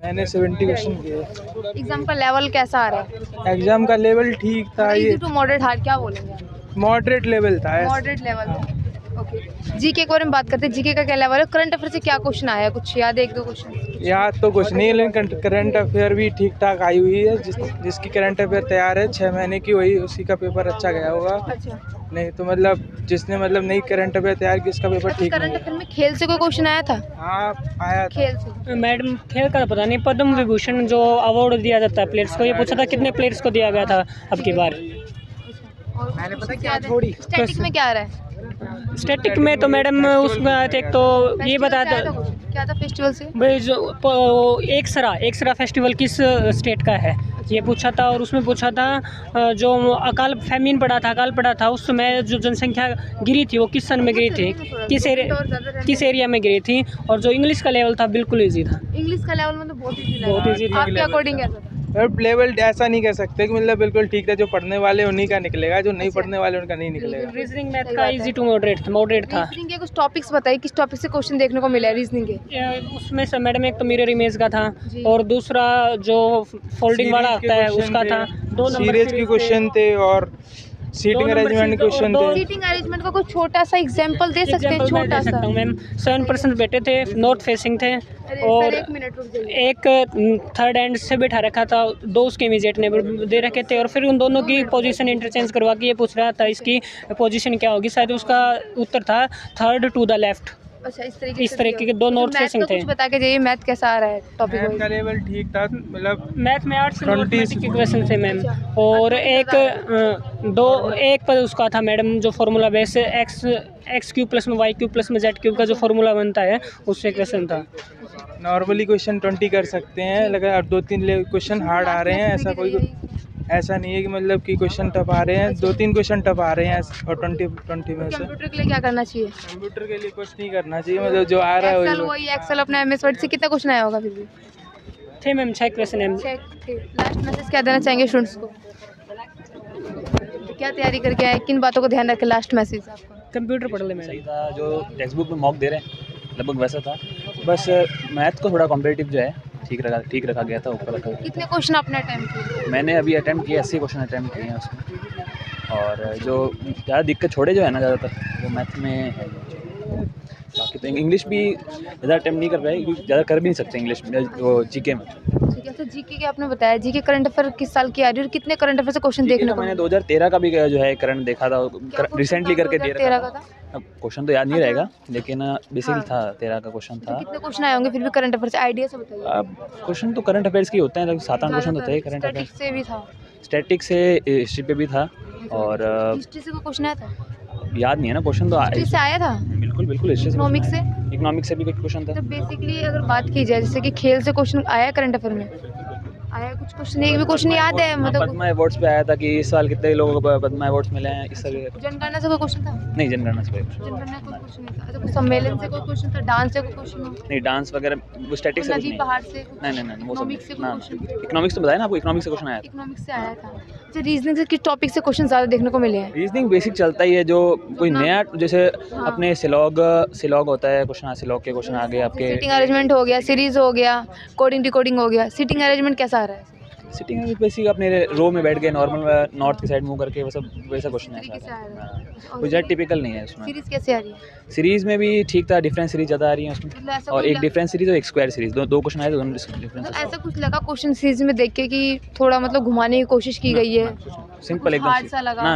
मैंने 70 क्वेश्चन किए। एग्जाम का लेवल कैसा आ रहा है? एग्जाम का लेवल ठीक था, इजी ये टू मॉडरेट हार्ड क्या बोलेंगे? मॉडरेट लेवल था। मॉडरेट लेवल है। ओके, जीके के बारे में बात करते हैं। जीके का क्या लेवल है? करंट अफेयर से क्या क्वेश्चन आया, कुछ याद है? एक दो क्वेश्चन याद तो कुछ नहीं है, लेकिन करंट अफेयर भी ठीक ठाक आई हुई है। जिसकी करंट अफेयर तैयार है 6 महीने की, वही उसी का पेपर अच्छा गया होगा। अच्छा। नहीं तो मतलब जिसने मतलब नई करंट अफेयर तैयार की, उसका पेपर ठीक करंट नहीं अफेयर में खेल से कोई क्वेश्चन आया था? है। हाँ, आया था। खेल से मैडम खेल का पता नहीं, पद्म विभूषण जो अवार्ड दिया जाता है प्लेयर्स को, ये पूछा था कितने प्लेयर्स को दिया गया था अब की बार। मैंने पता क्या छोड़ी स्टैटिक में क्या आ रहा है? स्टैटिक में तो मैडम उसमें आए थे, एक तो ये बताया था क्या था फेस्टिवल से भाई जो एक सरा फेस्टिवल किस स्टेट का है ये पूछा था। और उसमें पूछा था जो अकाल फैमिन पड़ा था, अकाल पड़ा था, उस समय जो जनसंख्या गिरी थी वो किस सन में गिरी थी, किस एरिया में गिरी थी। और जो इंग्लिश का लेवल था बिल्कुल ईजी था। इंग्लिश का लेवल मतलब बहुत ईजी था। आपके अकॉर्डिंग कैसा था? लेवल ऐसा नहीं कह सकते कि मतलब बिल्कुल ठीक था। जो पढ़ने वाले उन्हीं का निकलेगा, जो नहीं पढ़ने वाले उनका नहीं निकलेगा। रीजनिंग मैथ का इजी टू मॉडरेट था। रीजनिंग के कुछ टॉपिक्स बताइए, किस टॉपिक से क्वेश्चन देखने को मिला है रीजनिंग के? उसमें से मैडम एक तो मिरर इमेज का था, और दूसरा जो फोल्डिंग वाला आता है उसका था। 2 नंबर सीरीज के क्वेश्चन थे और सीटिंग अरेंजमेंट क्वेश्चन थे। सीटिंग अरेंजमेंट का कोई छोटा सा एग्जांपल दे सकते हैं? छोटा सा मैम 7% बैठे थे, नॉर्थ फेसिंग थे, और एक मिनट रुक जाइए। एक थर्ड एंड से बैठा रखा था, 2 उसके इमीडिएट नेबर दे रखे थे, और फिर उन दोनों की पोजीशन इंटरचेंज करवा के ये पूछ रहा था इसकी पोजीशन क्या होगी। शायद उसका उत्तर था थर्ड टू द लेफ्ट। अच्छा, इस तरीके के 2 नॉर्थ फेसिंग थे। कुछ बता के जाइए, मैथ कैसा आ रहा है टॉपिक मैथ का लेवल ठीक था, मतलब मैथ में 8 से मैथमेटिक्स के क्वेश्चन थे मैम। और एक पर उसका था मैडम जो formula base x cube plus में वाई क्यूब प्लस में जेड क्यूब का जो फार्मूला बनता है उससे क्वेश्चन था। नॉर्मली क्वेश्चन 20 कर सकते हैं, लेकिन अब 2-3 क्वेश्चन हार्ड आ रहे हैं। ऐसा नहीं है कि मतलब कि क्वेश्चन टफ आ रहे हैं। 2-3 क्वेश्चन टफ आ रहे हैं और 20 में से। कंप्यूटर के लिए क्या करना चाहिए? कंप्यूटर के लिए कुछ नहीं करना चाहिए, मतलब जो आ रहा है वही एक्सेल अपना MS वर्ड से कितना क्वेश्चन आया होगा फिर भी? थे मैम 6 क्वेश्चन है। लास्ट मैसेज क्या देना चाहेंगे स्टूडेंट्स को? क्या तैयारी करके आए, किन बातों को ध्यान रखें? लास्ट मैसेज आपका। कंप्यूटर पढ़ ले मैम। सही था, जो टेक्स्ट बुक में मॉक दे रहे हैं लगभग वैसा था। बस मैथ को थोड़ा कॉम्पिटिटिव जो है ठीक रखा गया था, ऊपर रखा गया। कितने क्वेश्चन आपने अटेम्प्ट किए? मैंने अभी अटेम्प्ट किया 80 क्वेश्चन अटेम्प्ट किए हैं उसमें। और जो ज़्यादा दिक्कत छोड़े जो है ना ज़्यादातर वो मैथ में है। बाकी तो इंग्लिश भी ज़्यादा अटेम्प्ट नहीं कर रहा है, क्योंकि ज़्यादा कर भी नहीं सकते इंग्लिश में, वो जीके में। ठीक है, तो जीके के आपने बताया, जीके करंट अफेयर किस साल की आ रही है और कितने करंट अफेयर से क्वेश्चन देखने को? मैंने 2013 का भी जो है करंट देखा था, रिसेंटली करके दे रहा था। अब क्वेश्चन तो याद नहीं रहेगा, लेकिन बेसिकली था 13 का क्वेश्चन था। कितने क्वेश्चन आए होंगे फिर भी करंट अफेयर से, आइडिया से बताइए। अब क्वेश्चन तो करंट अफेयर्स के होते हैं, लगभग 7-8 क्वेश्चन होते हैं करंट अफेयर्स से भी था, स्टैटिक से हिस्ट्री पे भी था। और हिस्ट्री से कोई क्वेश्चन आया था? याद नहीं है ना, क्वेश्चन तो हिस्ट्री से आया था। बिल्कुल हिस्ट्री से। इकोनॉमिक्स से भी कुछ क्वेश्चन था। तो बेसिकली अगर बात की जाए, जैसे कि खेल से क्वेश्चन आया करंट अफेयर में, आया कुछ क्वेश्चन? एक भी क्वेश्चन याद है मतलब? पद्मा अवार्ड्स पे आया था कि इस साल कितने लोगों को पद्मा अवार्ड्स मिले हैं, इस साल। जनगणना से कोई क्वेश्चन था? नहीं, जनगणना से कोई जनगणना कोई क्वेश्चन नहीं था। अच्छा, कोई सम्मेलन से कोई क्वेश्चन था? डांस से कोई क्वेश्चन हो? नहीं, डांस वगैरह वो स्टैटिक से कुछ नहीं। पहाड़ से? नहीं, वो सब इकोनॉमिक्स से कोई क्वेश्चन? इकोनॉमिक्स तो बताया ना आपको, इकोनॉमिक्स से क्वेश्चन आया था। इकोनॉमिक्स से आया था। अच्छा, रीजनिंग से किस टॉपिक से क्वेश्चन ज़्यादा देखने को मिले हैं? रीजनिंग बेसिक चलता ही है, जो कोई नया जैसे अपने सिलॉग होता है क्वेश्चन, सिलॉग के क्वेश्चन आ गए आपके। सिटिंग अरेंजमेंट हो गया, सीरीज हो गया, कोडिंग डिकोडिंग हो गया। सिटिंग अरेंजमेंट कैसा आ रहा है? सिटिंग में बेसिक अपने रो में बैठ गए, नॉर्मल नॉर्थ की साइड मूव करके, वैसा क्वेश्चन है सारा, कुछ ज़्यादा टिपिकल नहीं है उसमें। सीरीज कैसे आ रही है? सीरीज में भी ठीक था, डिफरेंट सीरीज ज़्यादा आ रही है उसमें, और एक डिफरेंट सीरीज और एक स्क्वायर सीरीज, दो क्वेश्चन आए, दोनों डिफरेंस। ऐसा कुछ लगा क्वेश्चन सीरीज में देख के कि थोड़ा मतलब घुमाने की कोशिश की गई है? सिंपल एकदम,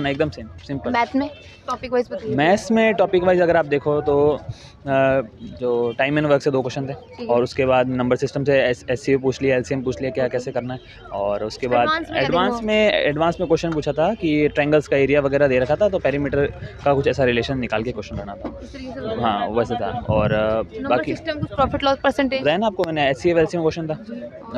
ना एकदम सिंपल। मैथ में टॉपिक वाइज बताइए। मैथ्स में टॉपिक वाइज अगर आप देखो तो जो टाइम एंड वर्क से 2 क्वेश्चन थे, और उसके बाद नंबर सिस्टम से SCO पूछ लिया, LCM पूछ लिया क्या कैसे करना है, और उसके बाद एडवांस में क्वेश्चन पूछा था कि ट्रायंगल्स का एरिया वगैरह दे रखा था, तो पेरीमीटर का कुछ ऐसा रिलेशन निकाल के क्वेश्चन रहना था। हाँ, वैसे था। और बाकी कुछ प्रॉफिट लॉस परसेंटेज बताया ना आपको मैंने, SCF LCM क्वेश्चन था,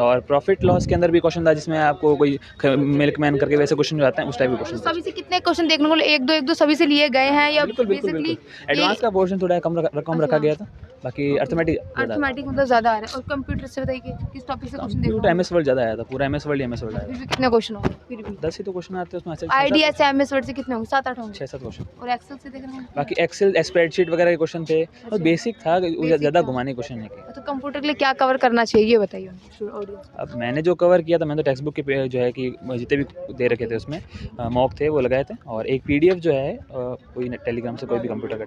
और प्रॉफिट लॉस के अंदर भी क्वेश्चन था, जिसमें आपको कोई मिल्कमैन करके वैसे क्वेश्चन जो आते हैं उस टाइप के क्वेश्चन। सभी से कितने क्वेश्चन देखने को? एक दो सभी से लिए गए हैं या बिल्कुल। एडवांस का पोर्शन थोड़ा कम रखा गया था, बाकी अर्थमेटिक अर्थमेटिक मतलब ज़्यादा आ रहा है। और कंप्यूटर से बताइए कि किस टॉपिक से क्वेश्चन देखो? कंप्यूटर MS वर्ड ज़्यादा आया था, पूरा MS वर्ड MS वर्ड आया फिर भी कितने क्वेश्चन होंगे फिर भी? 10 ही तो क्वेश्चन आते हैं उसमें, आईडीएस एमएस वर्ड से कितने होंगे? 7-8 होंगे। 6-7 क्वेश्चन। और एक्सेल से देखना होगा? बाकी एक्सेल स्प्रेडशीट वगैरह के क्वेश्चन थे और बेसिक था, ज़्यादा था। घुमाने क्वेश्चन नहीं किए। तो कंप्यूटर के लिए क्या कवर करना चाहिए ये बताइए ऑडियंस। अब मैंने जो कवर किया था, मैंने तो टेक्स्ट बुक के जो है कि जितने भी दे रखे थे उसमें मॉक थे वो लगाए थे, और एक PDF जो है कोई टेलीग्राम से कोई भी कंप्यूटर का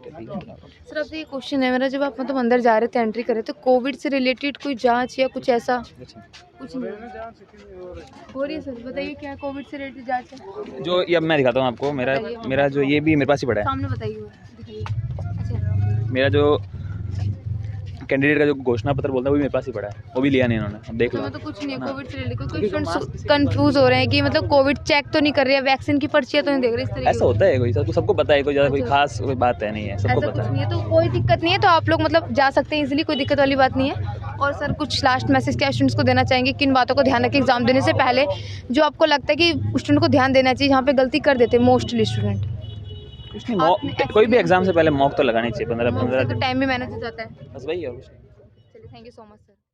सर आपसे ये क्वेश्चन है मेरा, जब आप मतलब अंदर जा रहे थे एंट्री करे तो कोविड से रिलेटेड कोई जांच या कुछ ऐसा कुछ नहीं हो रही है? सर बताइए क्या कोविड से रिलेटेड जांच है? जो ये अब मैं दिखाता हूँ आपको, मेरा जो ये भी मेरे पास ही पड़ा है, सामने बताइए दिखाइए। अच्छा मेरा जो कैंडिडेट का जो घोषणा पत्र बोलता है वो भी मेरे पास ही पड़ा है, वो भी लिया नहीं इन्होंने। अब देख लो। तो कुछ नहीं है कोविड से रिलेटेड। कोई स्टूडेंट्स कंफ्यूज हो रहे हैं कि मतलब कोविड चेक तो नहीं कर रहे हैं, वैक्सीन की पर्चियां तो नहीं देख रहे, इस तरीके ऐसा होता है कोई सबको पता है, कोई ज़्यादा कोई खास कोई बात है नहीं है, सबको ऐसा पता कुछ है। नहीं है तो कोई दिक्कत नहीं है। तो आप लोग मतलब जा सकते हैं इजीली, कोई दिक्कत वाली बात नहीं है। और सर कुछ लास्ट मैसेज क्या स्टूडेंट्स को देना चाहेंगे, किन बातों को ध्यान रखें एग्जाम देने से पहले, जो आपको लगता है कि स्टूडेंट को ध्यान देना चाहिए, जहाँ पे गलती कर देते हैं मोस्टली स्टूडेंट? कुछ नहीं, कोई भी एग्जाम से पहले मॉक तो लगानी चाहिए 15 तो टाइम भी मैनेज हो जाता है। बस वही है और कुछ नहीं। चलिए thank you so much sir.